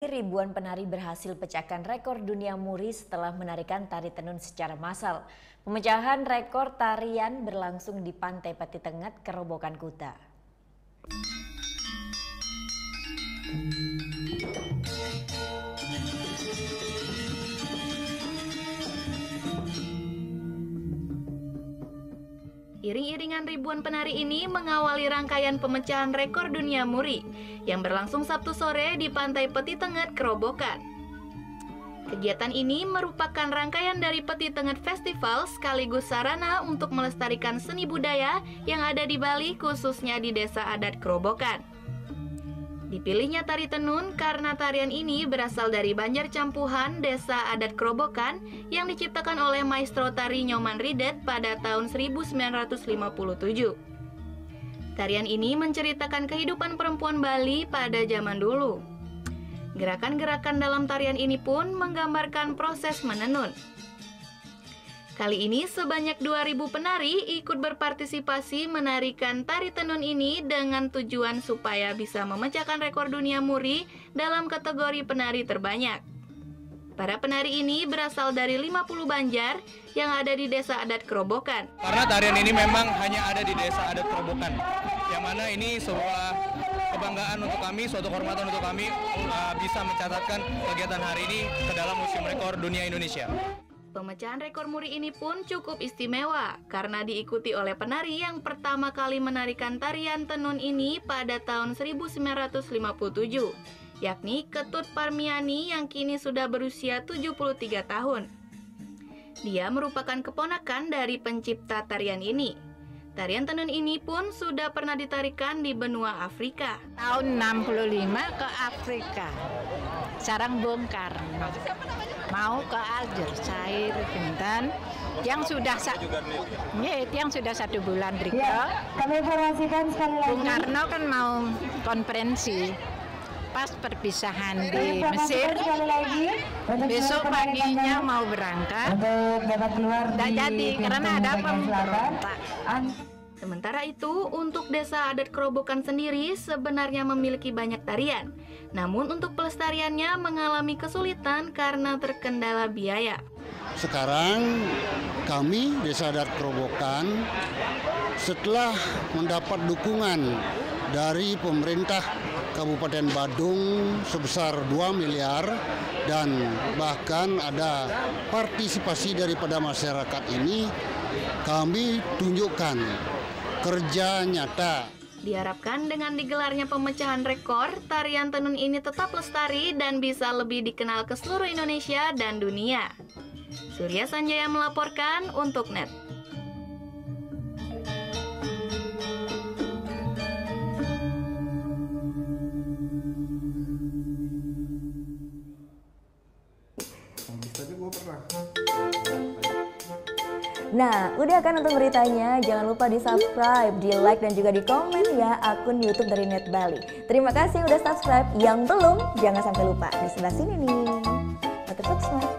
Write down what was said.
ribuan penari berhasil pecahkan rekor dunia muri setelah menarikan tari tenun secara massal. Pemecahan rekor tarian berlangsung di Pantai Peti Tengah, Kerobokan, Kuta. Iring-iringan ribuan penari ini mengawali rangkaian pemecahan rekor dunia muri yang berlangsung Sabtu sore di Pantai Peti Tengah, Kerobokan. Kegiatan ini merupakan rangkaian dari Peti Tengah Festival sekaligus sarana untuk melestarikan seni budaya yang ada di Bali, khususnya di Desa Adat Kerobokan. Dipilihnya tari tenun karena tarian ini berasal dari Banjar Campuhan Desa Adat Kerobokan yang diciptakan oleh maestro tari Nyoman Ridet pada tahun 1957. Tarian ini menceritakan kehidupan perempuan Bali pada zaman dulu. Gerakan-gerakan dalam tarian ini pun menggambarkan proses menenun. Kali ini sebanyak 2.000 penari ikut berpartisipasi menarikan tari tenun ini dengan tujuan supaya bisa memecahkan rekor dunia muri dalam kategori penari terbanyak. Para penari ini berasal dari 50 Banjar yang ada di Desa Adat Kerobokan. Karena tarian ini memang hanya ada di Desa Adat Kerobokan, yang mana ini sebuah kebanggaan untuk kami, suatu kehormatan untuk kami bisa mencatatkan kegiatan hari ini ke dalam Museum Rekor Dunia Indonesia. Pemecahan rekor muri ini pun cukup istimewa karena diikuti oleh penari yang pertama kali menarikan tarian tenun ini pada tahun 1957, yakni Ketut Parmiani yang kini sudah berusia 73 tahun. Dia merupakan keponakan dari pencipta tarian ini. Tarian tenun ini pun sudah pernah ditarikan di benua Afrika. Tahun 65 ke Afrika, sarang bongkar. Mau ke Aljazair, Bintan, yang sudah 1 bulan Riko. Ya, kami informasikan sekali lagi. Bung Karno kan mau konferensi pas perpisahan di Mesir. Besok paginya mau berangkat. Untuk dapat keluar tidak jadi karena ada pemberontak. Sementara itu, untuk Desa Adat Kerobokan sendiri sebenarnya memiliki banyak tarian. Namun untuk pelestariannya mengalami kesulitan karena terkendala biaya. Sekarang kami Desa Adat Kerobokan setelah mendapat dukungan dari pemerintah Kabupaten Badung sebesar 2 miliar dan bahkan ada partisipasi daripada masyarakat ini, kami tunjukkan kerja nyata. Diharapkan dengan digelarnya pemecahan rekor, tarian tenun ini tetap lestari dan bisa lebih dikenal ke seluruh Indonesia dan dunia. Surya Sanjaya melaporkan untuk NET. Nah, udah kan untuk beritanya? Jangan lupa di-subscribe, di-like, dan juga di-komen ya akun YouTube dari Net Bali. Terima kasih udah subscribe. Yang belum, jangan sampai lupa. Di sebelah sini nih. Subscribe.